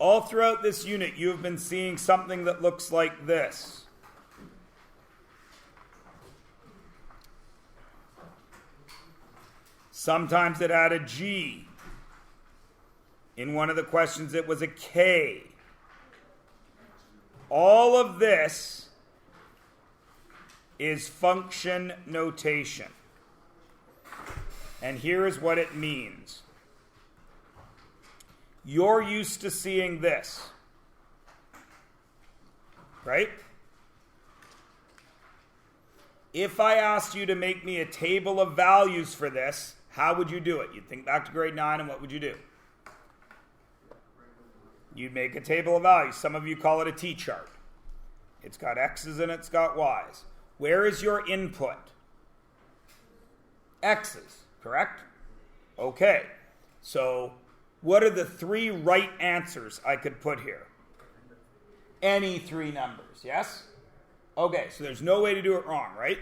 All throughout this unit, you have been seeing something that looks like this. Sometimes it had a G. In one of the questions, it was a K. All of this is function notation. And here is what it means. You're used to seeing this, right? If I asked you to make me a table of values for this, how would you do it? You'd think back to grade 9, and what would you do? You'd make a table of values. Some of you call it a T-chart. It's got X's and it's got Y's. Where is your input? X's, correct? Okay, so what are the 3 right answers I could put here? Any 3 numbers, yes? Okay, so there's no way to do it wrong, right?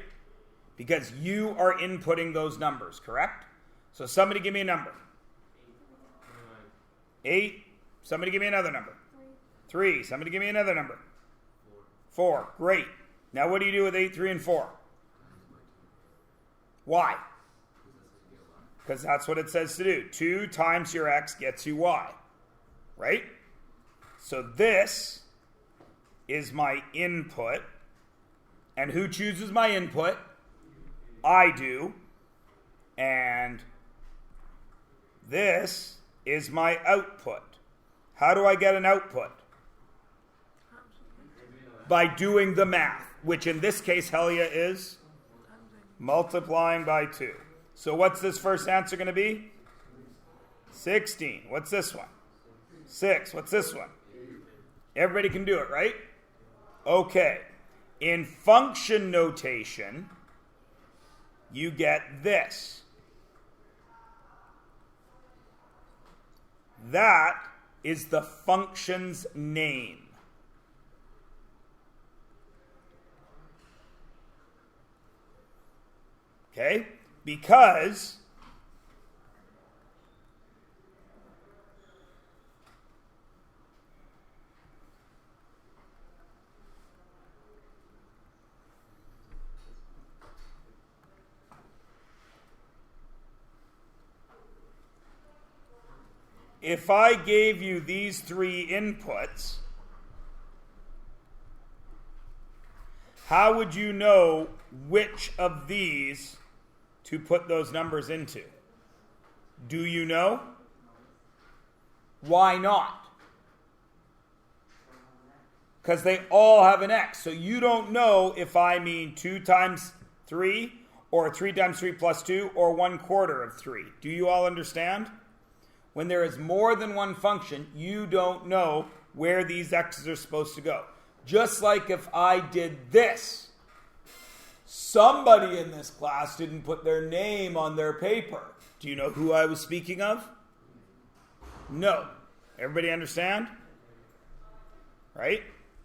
Because you are inputting those numbers, correct? So somebody give me a number. 8. Somebody give me another number. 3. Somebody give me another number. 4. Great. Now what do you do with 8, 3, and 4? Why? Because that's what it says to do. 2 times your X gets you Y. Right? So this is my input. And who chooses my input? I do. And this is my output. How do I get an output? By doing the math, which in this case, Helia, is multiplying by 2. So what's this first answer going to be? 16. What's this one? 6. What's this one? Everybody can do it, right? Okay. In function notation, you get this. That is the function's name. Okay? Because if I gave you these 3 inputs, how would you know which of these to put those numbers into? Do you know? Why not? Because they all have an X. So you don't know if I mean 2 times 3 or 3 times 3 plus 2 or 1/4 of 3. Do you all understand? When there is more than one function, you don't know where these X's are supposed to go. Just like if I did this. Somebody in this class didn't put their name on their paper. Do you know who I was speaking of? No. Everybody understand? Right?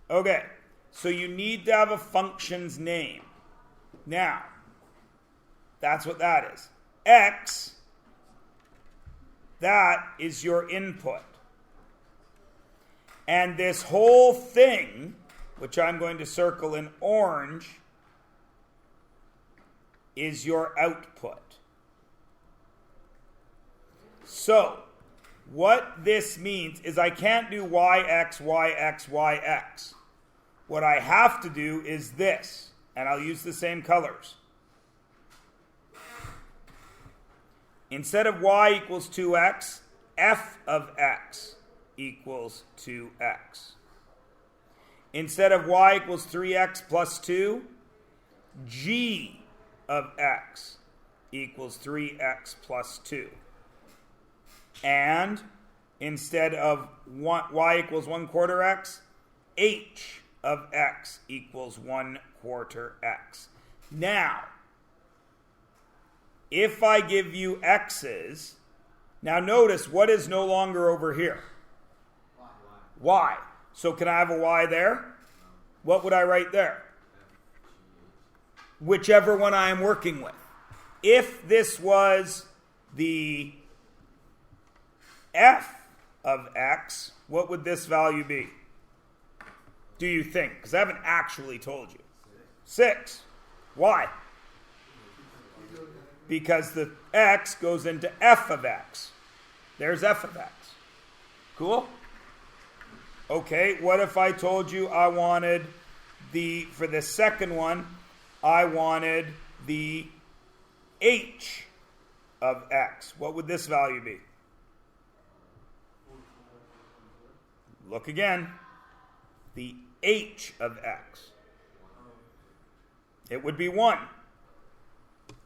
Okay. So you need to have a function's name. Now, that's what that is. X, that is your input. And this whole thing, which I'm going to circle in orange, is your output. So, what this means is I can't do yx, yx, yx. What I have to do is this, and I'll use the same colors. Instead of y equals 2x, f of x equals 2x. Instead of y equals 3x plus 2, g of x equals 3x plus 2. And instead of y equals 1/4 x, h of x equals 1/4 x. Now, if I give you x's, now notice what is no longer over here? Y. So can I have a y there? What would I write there? Whichever one I am working with. If this was the f of x, what would this value be? Do you think? Because I haven't actually told you. 6. Why? Because the x goes into f of x. There's f of x. Cool? Okay, what if I told you I wanted for the second one, I wanted the h of x. What would this value be? Look again. The h of x. It would be 1.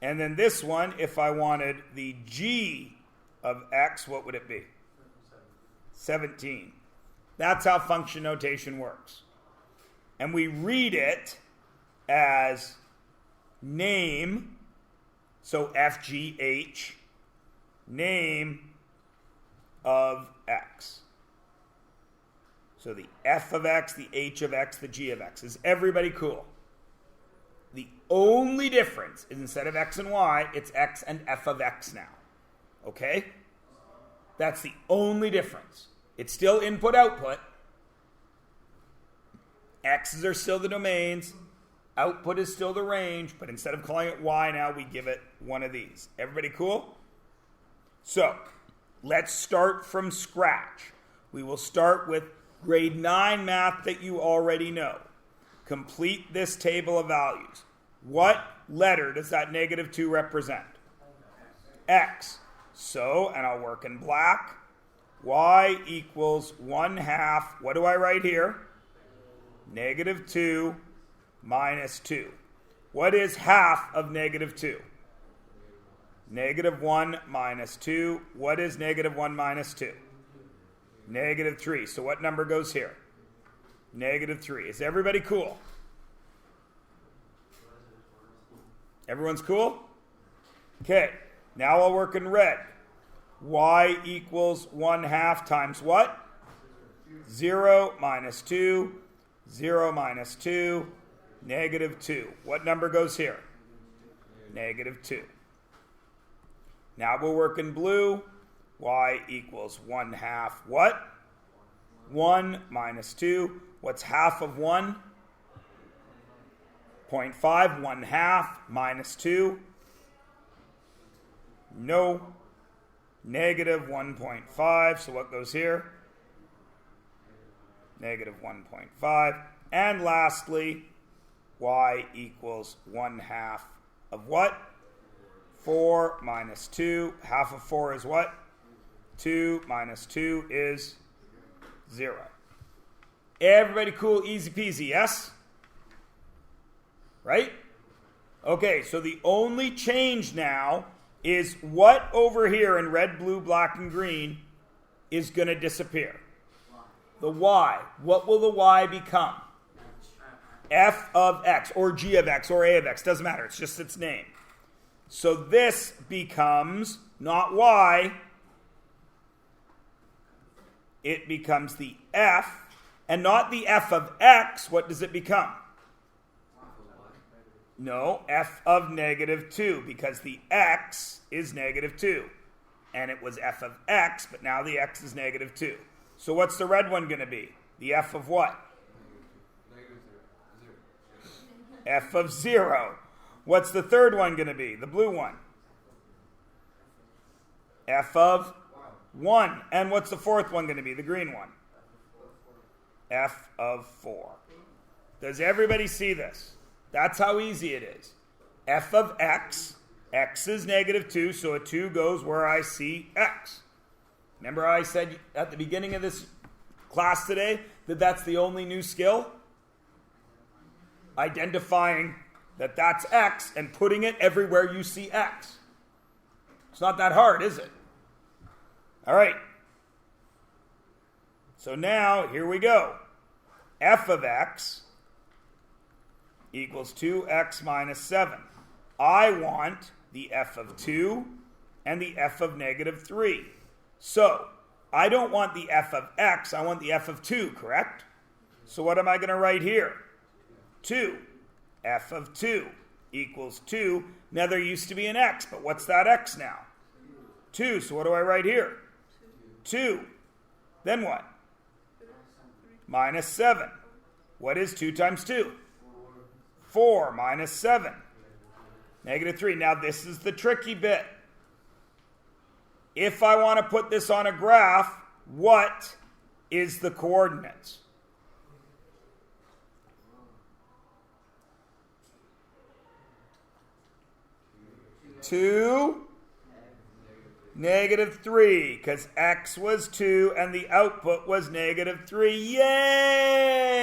And then this one, if I wanted the g of x, what would it be? 17. That's how function notation works. And we read it as name, so FGH, name of x. So the f of x, the h of x, the g of x. Is everybody cool? The only difference is instead of x and y, it's x and f of x now. Okay? That's the only difference. It's still input-output. X's are still the domains. Output is still the range, but instead of calling it y now, we give it one of these. Everybody cool? So, let's start from scratch. We will start with grade 9 math that you already know. Complete this table of values. What letter does that negative 2 represent? X. So, and I'll work in black, y equals 1/2. What do I write here? Negative 2 minus 2. What is half of negative 2? Negative 1 minus 2. What is negative 1 minus 2? Negative 3. So what number goes here? Negative 3. Is everybody cool? Everyone's cool? Okay. Now I'll work in red. Y equals 1/2 times what? 0 minus 2. 0 minus 2. Negative 2. What number goes here? Negative 2. Now we'll work in blue. Y equals 1/2 what? 1 minus 2. What's half of 1? 0.5. 1/2 minus 2. No. Negative 1.5. So what goes here? Negative 1.5. And lastly, y equals 1/2 of what? 4 minus 2. Half of 4 is what? 2 minus 2 is 0. Everybody cool? Easy peasy, yes? Right? Okay, so the only change now is what over here in red, blue, black, and green is going to disappear. The y. What will the y become? F of x, or g of x, or a of x. Doesn't matter. It's just its name. So this becomes not y. It becomes the f. And not the f of x. What does it become? No, f of negative 2, because the x is negative 2. And it was f of x, but now the x is negative 2. So what's the red one going to be? The f of what? F of 0. What's the third one going to be? The blue one. F of 1. And what's the fourth one going to be? The green one. F of 4. Does everybody see this? That's how easy it is. F of x. X is negative 2, so a 2 goes where I see x. Remember I said at the beginning of this class today that that's the only new skill? Identifying that that's x and putting it everywhere you see x. It's not that hard, is it? All right. So now, here we go. F of x equals 2x minus 7. I want the f of 2 and the f of negative 3. So, I don't want the f of x, I want the f of 2, correct? So what am I going to write here? 2. F of 2 equals 2. Now there used to be an x, but what's that x now? 2. So what do I write here? 2. Then what? Minus 7. What is 2 times 2? 4 minus 7. Negative 3. Now this is the tricky bit. If I want to put this on a graph, what is the coordinates? Two, negative 3, because x was 2 and the output was negative 3. Yay!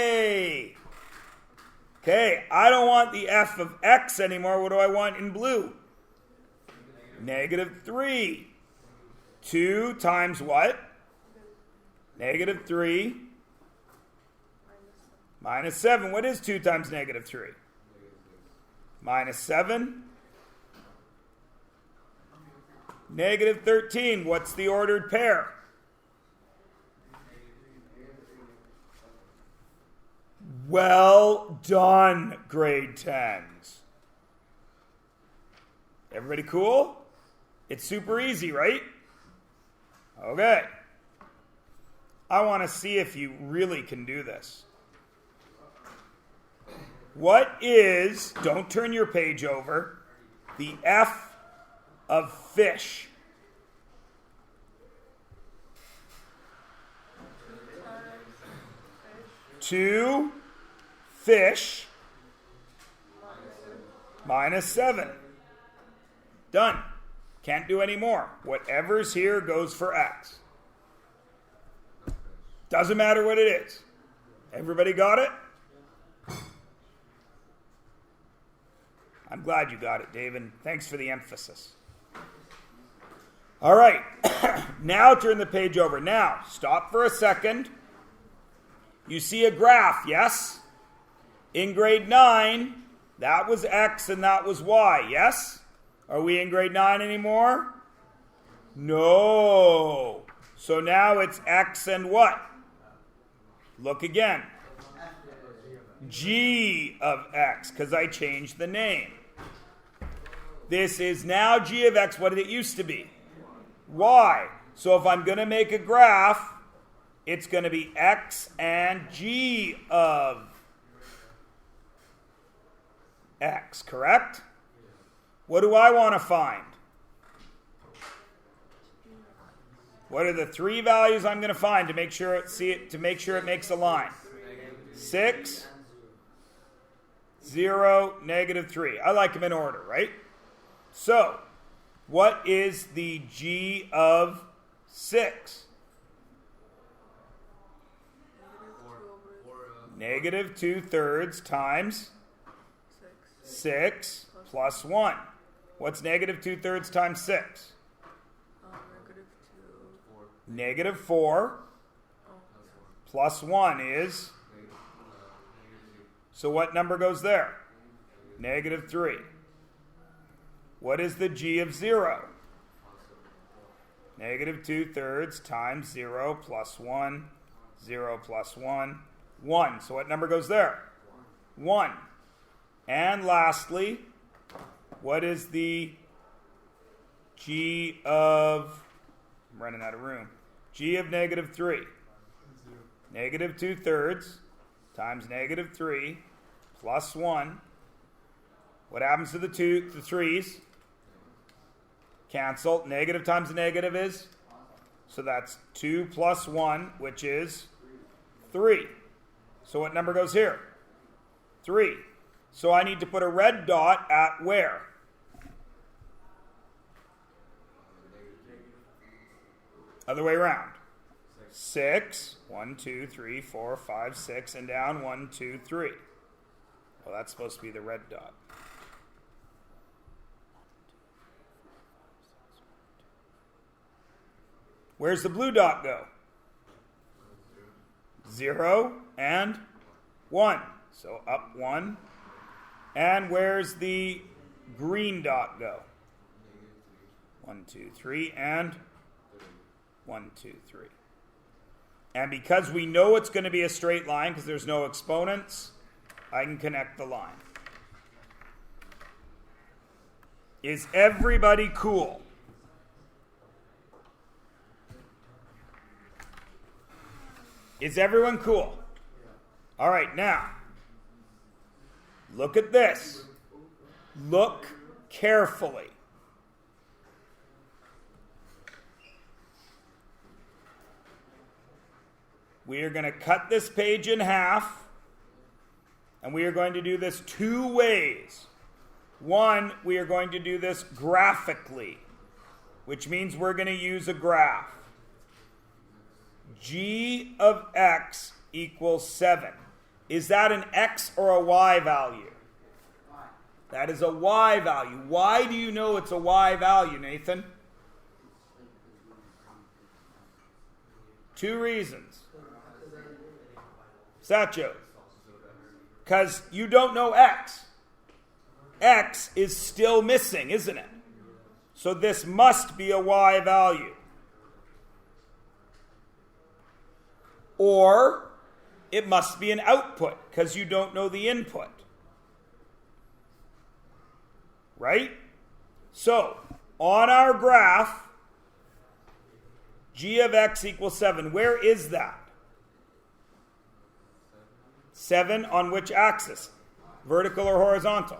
Okay, I don't want the f of x anymore. What do I want in blue? Negative 3. 2 times what? Negative 3 minus 7. What is 2 times negative 3? Minus 7. Negative 13. What's the ordered pair? Well done, grade 10s. Everybody cool? It's super easy, right? Okay. I want to see if you really can do this. What is, don't turn your page over, the f of fish? Two fish minus 7. Done. Can't do any more. Whatever's here goes for x. Doesn't matter what it is. Everybody got it? I'm glad you got it, David. Thanks for the emphasis. All right. Now turn the page over. Now, stop for a second. You see a graph, yes? In grade 9, that was x and that was y, yes? Are we in grade 9 anymore? No. So now it's x and what? Look again. G of x, because I changed the name. This is now g of x. What did it used to be? Y. So if I'm going to make a graph, it's going to be x and g of x, correct? What do I want to find? What are the 3 values I'm going to find to make sure it makes a line? 6, 0, negative 3. I like them in order, right? So, what is the g of 6? Negative 2/3 times 6 plus 1. What's negative 2/3 times 6? Negative 4 plus 1 is... So what number goes there? Negative 3. What is the g of 0? Negative 2/3 times 0 plus 1. 0 plus 1. 1. So what number goes there? 1. And lastly, what is the g of... I'm running out of room. G of negative 3. Negative 2/3 times negative 3 plus 1. What happens to the 3's? Cancel. Negative times negative is? So that's 2 plus 1, which is 3. So what number goes here? 3. So I need to put a red dot at where? Other way around. 6. 1, 2, 3, 4, 5, 6, and down 1, 2, 3. Well, that's supposed to be the red dot. Where's the blue dot go? 0 and 1. So up 1. And where's the green dot go? 1, 2, 3, and 1, 2, 3. And because we know it's going to be a straight line, because there's no exponents, I can connect the line. Is everybody cool? Is everyone cool? All right, now, look at this. Look carefully. We are going to cut this page in half, and we are going to do this two ways. One, we are going to do this graphically, which means we're going to use a graph. G of x equals 7. Is that an x or a y value? That is a y value. Why do you know it's a y value, Nathan? Two reasons. Sacho. Because you don't know x. X is still missing, isn't it? So this must be a y value. Or it must be an output because you don't know the input. Right? So, on our graph, g of x equals 7. Where is that? 7 on which axis? Vertical or horizontal?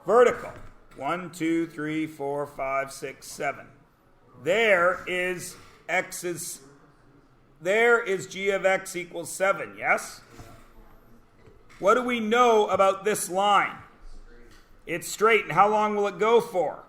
Vertical. 1, 2, 3, 4, 5, 6, 7. There is g of x equals 7, yes? What do we know about this line? It's straight, and how long will it go for?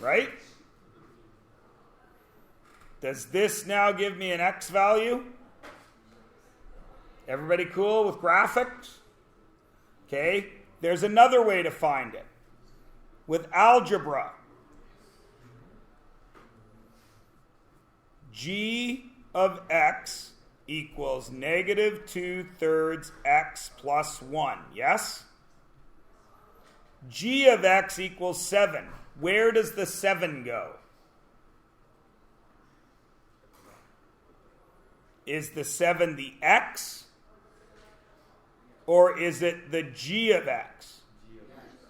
Right? Does this now give me an x value? Everybody cool with graphics? Okay, there's another way to find it. With algebra. G of x equals negative 2/3 x plus 1. Yes? G of x equals 7. Where does the 7 go? Is the 7 the x? Or is it the g of x?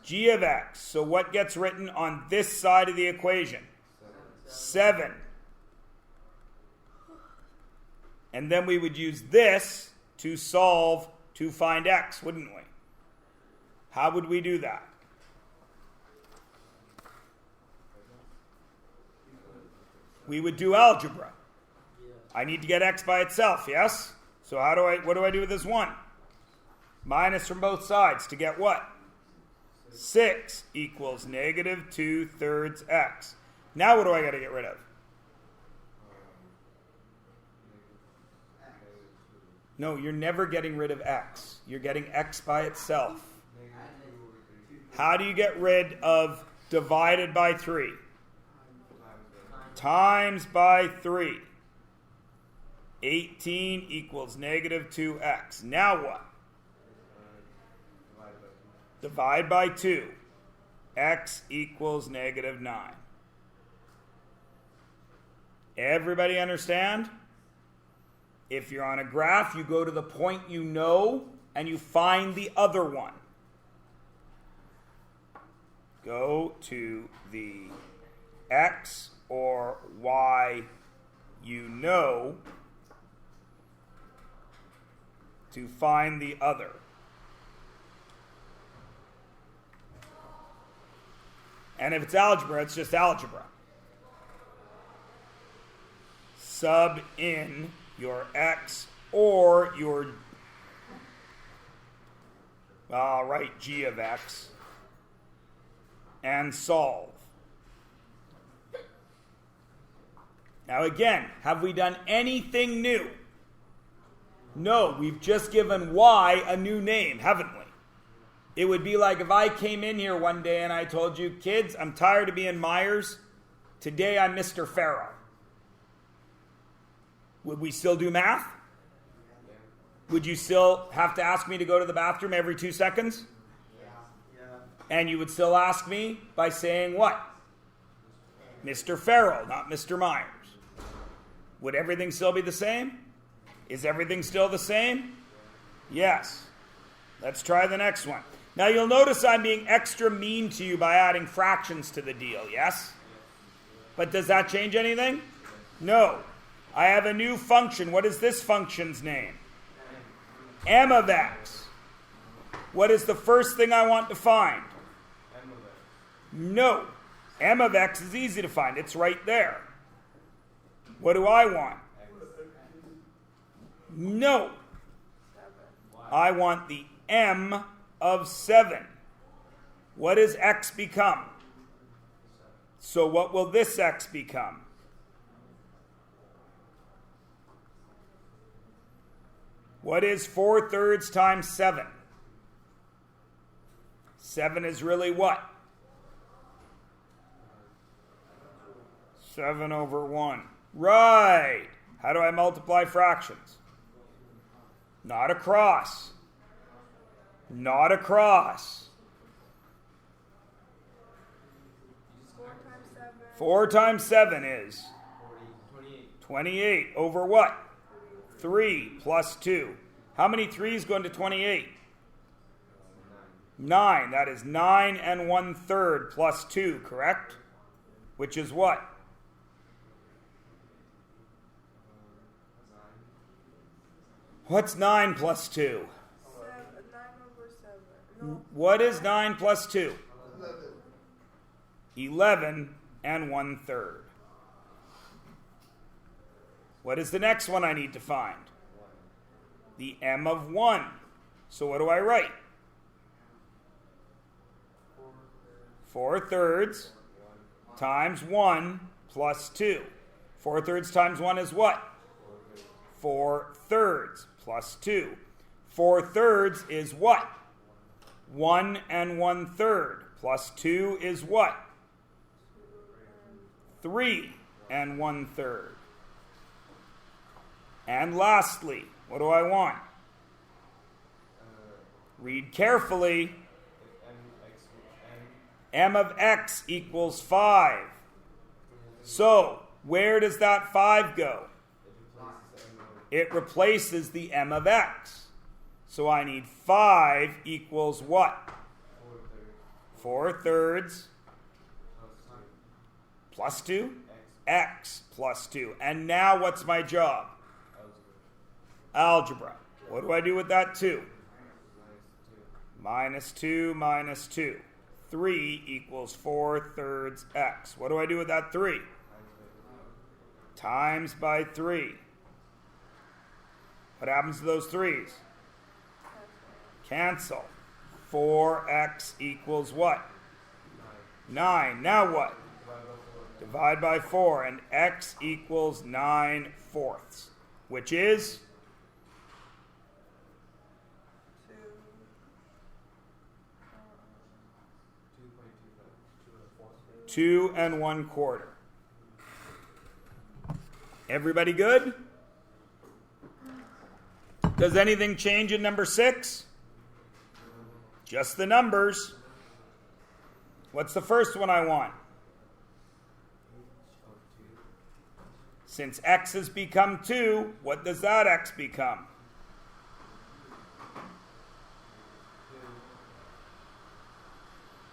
G of x. So what gets written on this side of the equation? 7. And then we would use this to solve to find x, wouldn't we? How would we do that? We would do algebra. I need to get x by itself, yes? So what do I do with this 1? Minus from both sides to get what? 6 equals negative 2/3 x. Now what do I got to get rid of? No, you're never getting rid of x. You're getting x by itself. How do you get rid of divided by 3? Times by 3. 18 equals negative 2x. Now what? Divide by 2. X equals negative 9. Everybody understand? If you're on a graph, you go to the point you know and you find the other one. Go to the x or y you know to find the other. And if it's algebra, it's just algebra. Sub in your x or your, g of x, and solve. Now again, have we done anything new? No, we've just given y a new name, haven't we? It would be like if I came in here one day and I told you, kids, I'm tired of being Myers. Today I'm Mr. Farrell. Would we still do math? Would you still have to ask me to go to the bathroom every 2 seconds? Yeah. And you would still ask me by saying what? Mr. Farrell, not Mr. Myers. Would everything still be the same? Is everything still the same? Yes. Let's try the next one. Now you'll notice I'm being extra mean to you by adding fractions to the deal, yes? But does that change anything? No. I have a new function. What is this function's name? M of x. What is the first thing I want to find? No. M of x is easy to find. It's right there. What do I want? No. I want the m of 7. What does x become? So what will this x become? What is 4/3 times 7? 7 is really what? 7 over 1. Right. How do I multiply fractions? Not across. Not across. 4 times 7 is 28 over what? 3 plus 2. How many 3's go into 28? 9. That is 9 and 1/3 plus 2, correct? Which is what? What's 9 plus 2? 9 over 7. No. What is 9 plus 2? 11 and 1/3. What is the next one I need to find? The m of 1. So what do I write? 4/3 times 1 plus 2. 4/3 times 1 is what? 4/3 plus 2. 4/3 is what? 1 and 1/3 plus 2 is what? 3 and 1/3. And lastly, what do I want? Read carefully. M of x equals 5. So, where does that 5 go? It replaces the m of x. So I need 5 equals what? 4/3 plus 2? X plus 2. And now what's my job? Algebra. What do I do with that 2? Minus 2 minus 2. 3 equals 4/3 x. What do I do with that 3? Times by 3. What happens to those 3's? Cancel. 4x equals what? 9. Now what? Divide by 4. And x equals 9/4, which is 2 and 1/4. Everybody good? Does anything change in number 6? Just the numbers. What's the first one I want? Since x has become 2, what does that x become?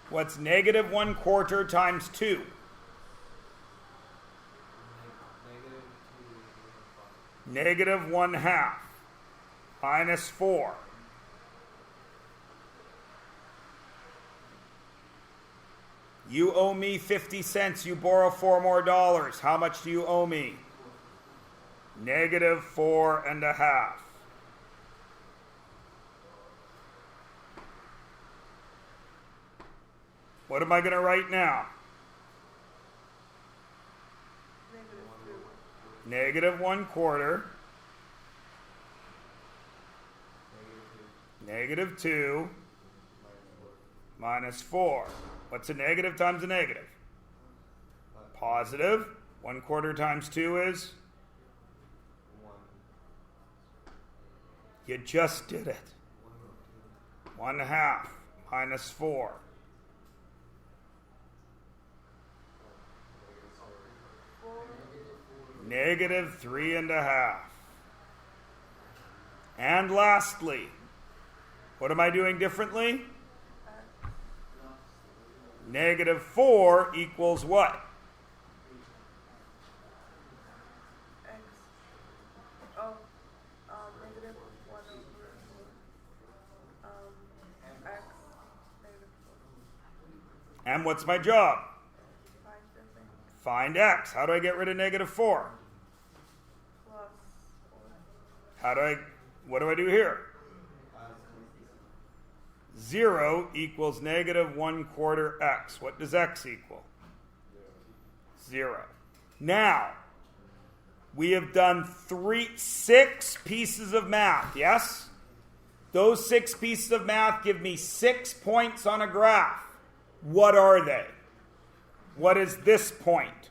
What's negative 1/4 times 2? Negative 1/2 minus 4. You owe me 50 cents. You borrow $4 more. How much do you owe me? Negative 4.5. What am I going to write now? Negative 1/4. Negative 2 minus 4. What's a negative times a negative? Positive. 1/4 times 2 is? 1. You just did it. 1/2 minus 4. negative 3.5. And lastly, what am I doing differently? Negative 4 equals what? X. Oh, negative 1 over X, negative 4. And what's my job? Find different. Find x. How do I get rid of negative 4? Plus. What do I do here? 0 equals negative 1/4 x. What does x equal? 0. Now, we have done 6 pieces of math, yes? Those 6 pieces of math give me 6 points on a graph. What are they? What is this point?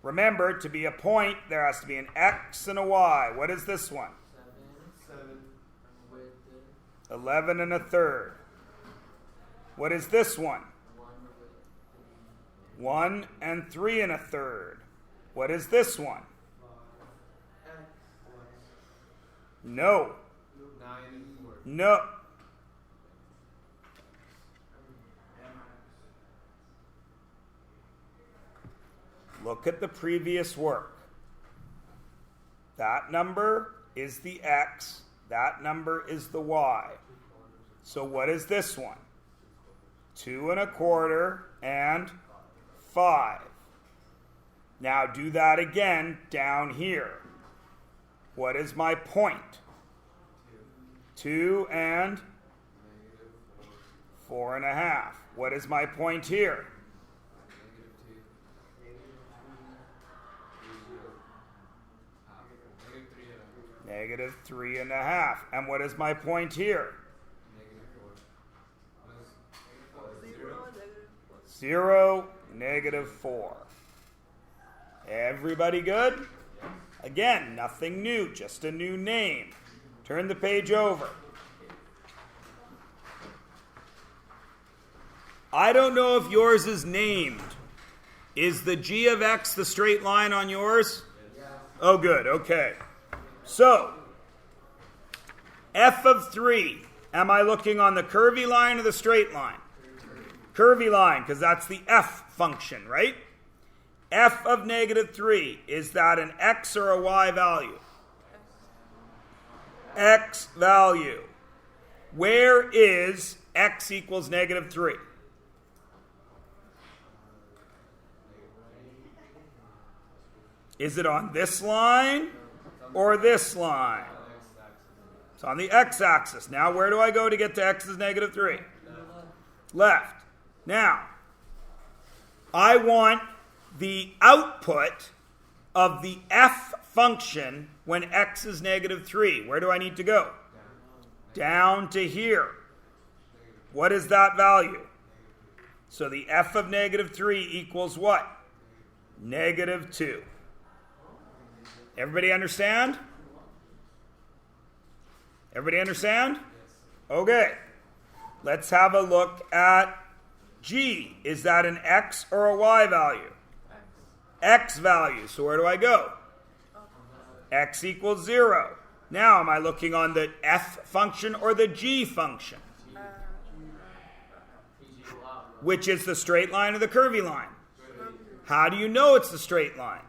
Remember, to be a point, there has to be an x and a y. What is this one? 11 1/3. What is this one? 1 3 1/3. What is this one? No. No. Look at the previous work. That number is the x. That number is the y. So what is this one? 2 1/4 and 5. Now do that again down here. What is my point? 2 and 4.5. What is my point here? Negative 3.5. And what is my point here? 0, negative 4. Everybody good? Again, nothing new, just a new name. Turn the page over. I don't know if yours is named. Is the g of x the straight line on yours? Oh, good, okay. So, f of 3, am I looking on the curvy line or the straight line? Curvy line, because that's the f function, right? F of negative 3, is that an x or a y value? X value. Where is x equals negative 3? Is it on this line or this line? It's on the x-axis. Now, where do I go to get to x is negative 3? Left. Now, I want the output of the f function when x is negative 3. Where do I need to go? Down to here. What is that value? So the f of negative 3 equals what? Negative 2. Everybody understand? Everybody understand? Okay. Let's have a look at g. Is that an x or a y value? X value. So where do I go? X equals 0. Now, am I looking on the f function or the g function? Which is the straight line or the curvy line? How do you know it's the straight line?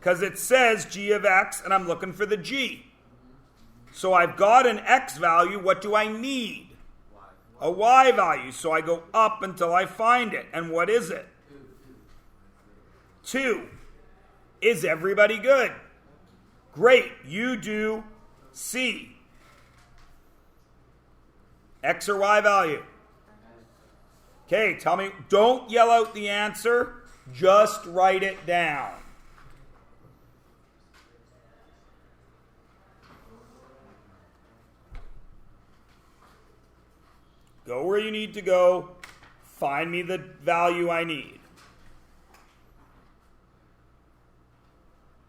Because it says g of x, and I'm looking for the g. So I've got an x value. What do I need? A y value. So I go up until I find it. And what is it? 2. Is everybody good? Great. You do C. X or Y value? Okay, tell me. Don't yell out the answer. Just write it down. Go where you need to go. Find me the value I need.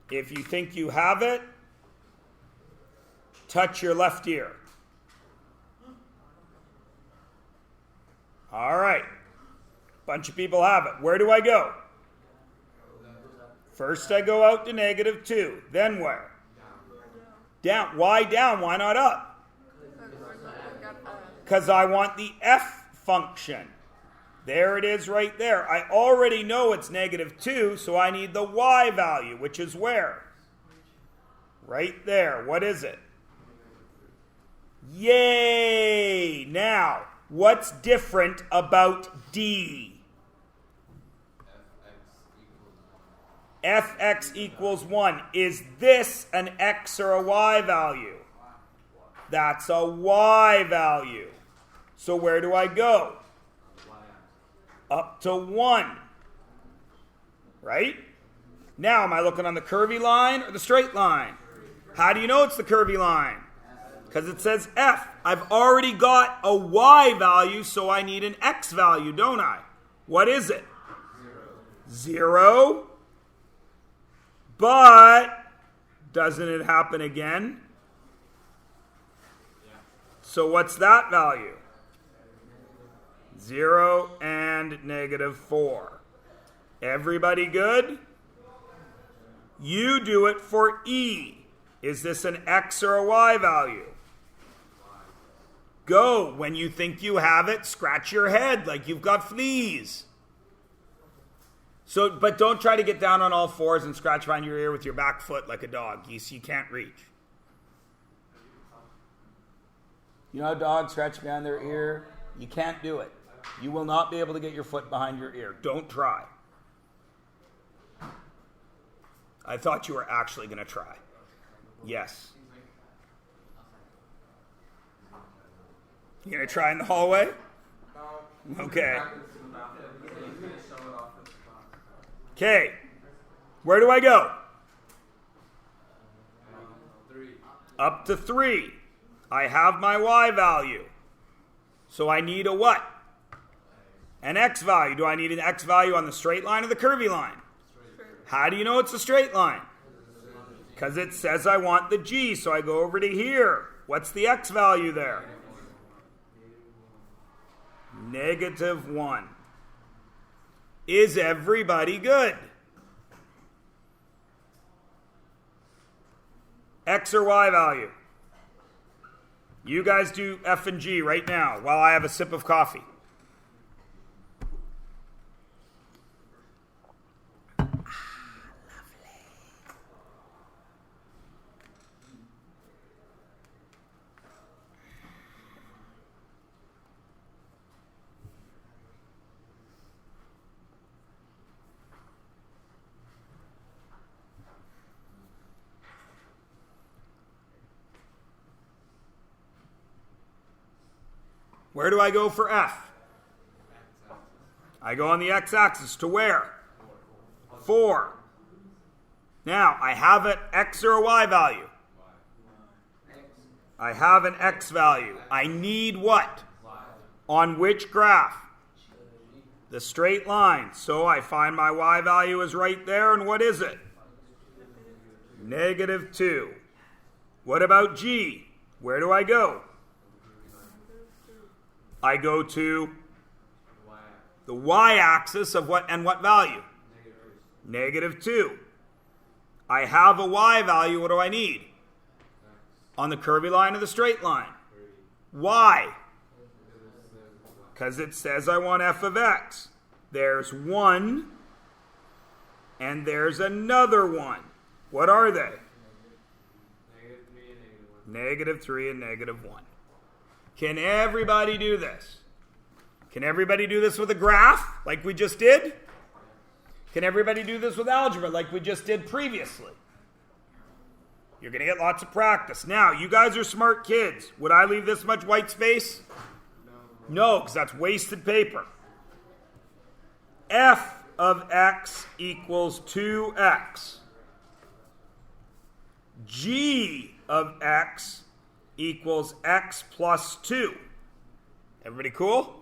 If you think you have it, touch your left ear. All right. Bunch of people have it. Where do I go? First I go out to negative 2. Then where? Down. Why down? Why not up? Because I want the f function. There it is right there. I already know it's negative 2, so I need the y value, which is where? Right there. What is it? Yay! Now, what's different about D? Fx equals 1. Is this an x or a y value? That's a y value. So where do I go? Up to 1. Right? Now, am I looking on the curvy line or the straight line? How do you know it's the curvy line? Because it says f. I've already got a y value, so I need an x value, don't I? What is it? 0. But doesn't it happen again? So what's that value? 0 and negative 4. Everybody good? You do it for E. Is this an X or a Y value? Go. When you think you have it, scratch your head like you've got fleas. So, but don't try to get down on all fours and scratch behind your ear with your back foot like a dog. You can't reach. You know how dogs scratch behind their ear? You can't do it. You will not be able to get your foot behind your ear. Don't try. I thought you were actually going to try. Yes. You going to try in the hallway? Okay. Okay. Where do I go? Up to 3. I have my y value. So I need a what? An x value. Do I need an x value on the straight line or the curvy line? How do you know it's a straight line? Because it says I want the g, so I go over to here. What's the x value there? Negative 1. Is everybody good? X or y value? You guys do F and G right now while I have a sip of coffee. Where do I go for F? I go on the x-axis to where? 4. Now, I have an x or a y value. I have an x value. I need what? On which graph? The straight line. So I find my y value is right there, and what is it? Negative 2. What about G? Where do I go? I go to the y-axis of what and what value? Negative 2. I have a y value. What do I need? On the curvy line or the straight line? Why? Because it says I want f of x. There's 1 and there's another 1. What are they? Negative 3 and negative 1. Can everybody do this? Can everybody do this with a graph like we just did? Can everybody do this with algebra like we just did previously? You're going to get lots of practice. Now, you guys are smart kids. Would I leave this much white space? No, because that's wasted paper. F of x equals 2x. G of x equals x plus 2. Everybody cool?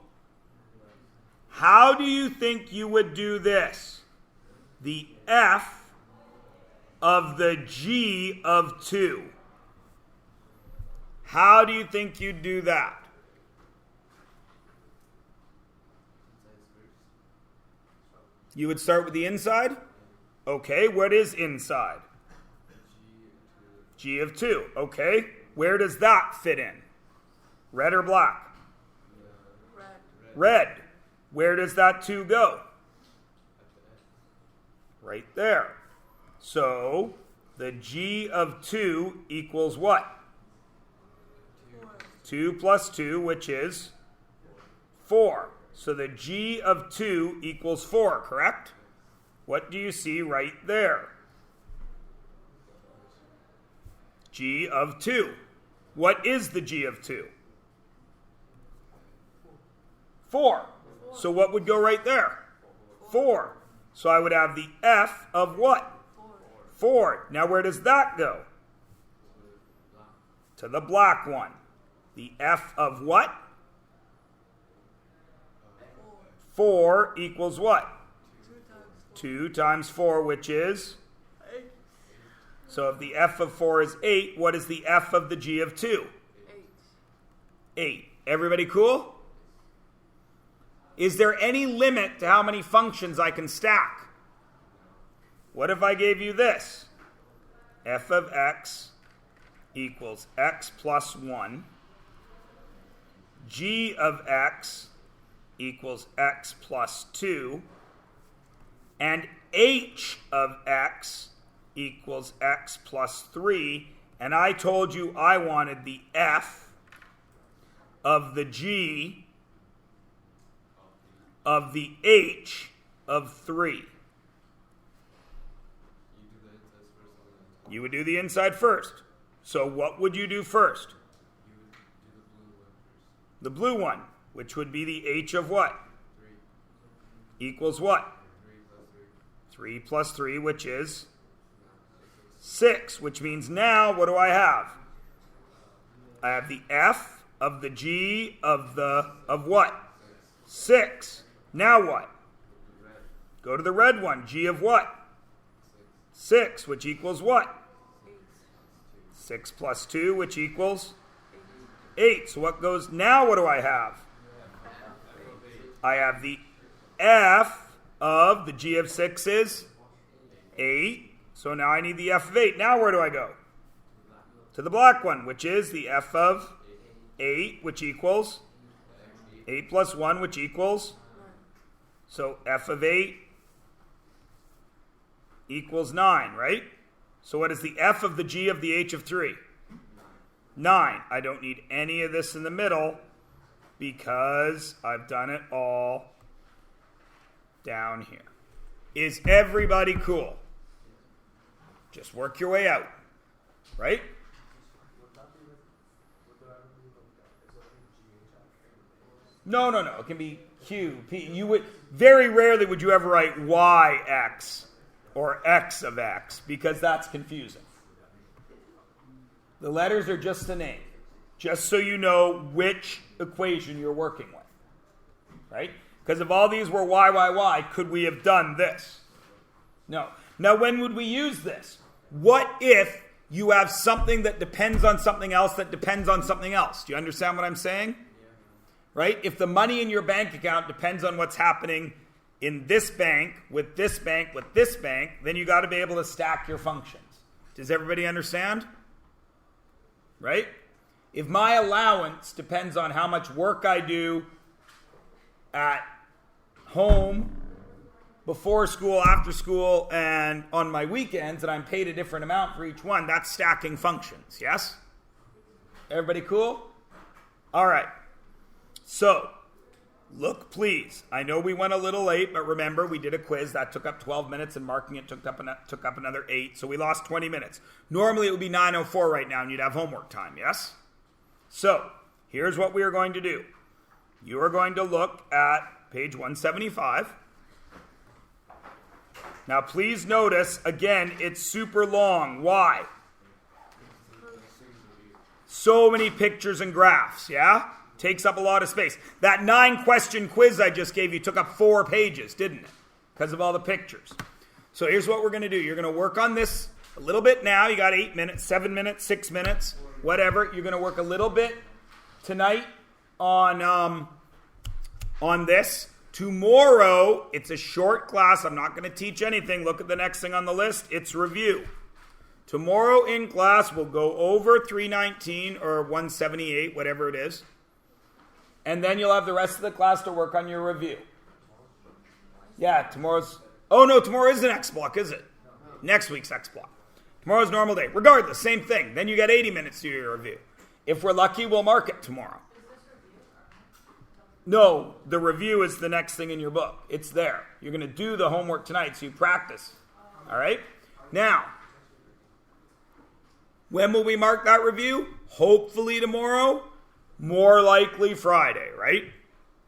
How do you think you would do this? The f of the g of 2. How do you think you'd do that? You would start with the inside? Okay, what is inside? G of 2. Okay, where does that fit in? Red or black? Red. Where does that 2 go? Right there. So, the G of 2 equals what? 2 plus 2, which is 4. So the G of 2 equals 4, correct? What do you see right there? G of 2. What is the G of 2? 4. So what would go right there? 4. So I would have the F of what? 4. Now where does that go? To the black one. The F of what? 4 equals what? 2 times 4, which is? 8. So if the F of 4 is 8, what is the F of the G of 2? 8. Everybody cool? Is there any limit to how many functions I can stack? What if I gave you this? F of x equals x plus 1. G of x equals x plus 2. And h of x equals x plus 3. And I told you I wanted the f of the g of the h of 3. You would do the inside first. So what would you do first? The blue one, which would be the h of what? 3. Equals what? 3 plus 3, which is 6, which means now what do I have? I have the f of the g of what? 6. Now what? Go to the red one. G of what? 6, which equals what? 6 plus 2, which equals 8. So what goes now? What do I have? I have the f of the g of 6 is 8. So now I need the f of 8. Now where do I go? To the black one, which is the f of 8, which equals 8 plus 1, which equals? So f of 8 equals 9, right? So what is the f of the g of the h of 3? 9. I don't need any of this in the middle because I've done it all down here. Is everybody cool? Just work your way out, right? No. It can be Q, P. You would very rarely would you ever write YX or X of X because that's confusing. The letters are just a name, just so you know which equation you're working with, right? Because if all these were Y, could we have done this? No. Now, when would we use this? What if you have something that depends on something else that depends on something else? Do you understand what I'm saying? Right? If the money in your bank account depends on what's happening in this bank, with this bank, with this bank, then you got to be able to stack your functions. Does everybody understand? Right? If my allowance depends on how much work I do at home, before school, after school, and on my weekends, and I'm paid a different amount for each one, that's stacking functions, yes? Everybody cool? All right. So, look, please. I know we went a little late, but remember, we did a quiz. That took up 12 minutes, and marking it took up another 8, so we lost 20 minutes. Normally, it would be 9:04 right now, and you'd have homework time, yes? So, here's what we are going to do. You are going to look at page 175. Now, please notice, again, it's super long. Why? So many pictures and graphs, yeah? Takes up a lot of space. That 9-question quiz I just gave you took up 4 pages, didn't it? Because of all the pictures. So here's what we're going to do. You're going to work on this a little bit now. You got 8 minutes, 7 minutes, 6 minutes, whatever. You're going to work a little bit tonight on this. Tomorrow, it's a short class. I'm not going to teach anything. Look at the next thing on the list. It's review. Tomorrow in class, we'll go over 319 or 178, whatever it is. And then you'll have the rest of the class to work on your review. Yeah, tomorrow's... Oh, no, tomorrow isn't X block, is it? Next week's X block. Tomorrow's normal day. Regardless, same thing. Then you get 80 minutes to do your review. If we're lucky, we'll mark it tomorrow. No, the review is the next thing in your book. It's there. You're going to do the homework tonight, so you practice. All right? Now, when will we mark that review? Hopefully tomorrow. More likely Friday, right?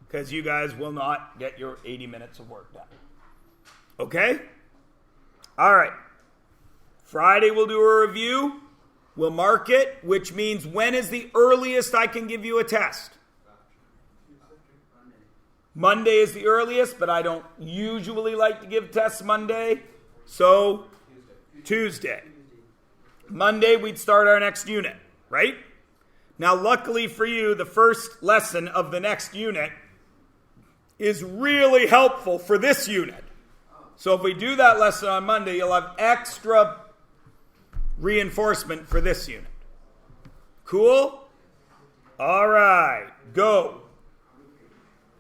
Because you guys will not get your 80 minutes of work done. Okay? All right. Friday we'll do a review. We'll mark it, which means when is the earliest I can give you a test? Monday is the earliest, but I don't usually like to give tests Monday. So, Tuesday. Monday, we'd start our next unit, right? Now, luckily for you, the first lesson of the next unit is really helpful for this unit. So if we do that lesson on Monday, you'll have extra reinforcement for this unit. Cool? All right, go.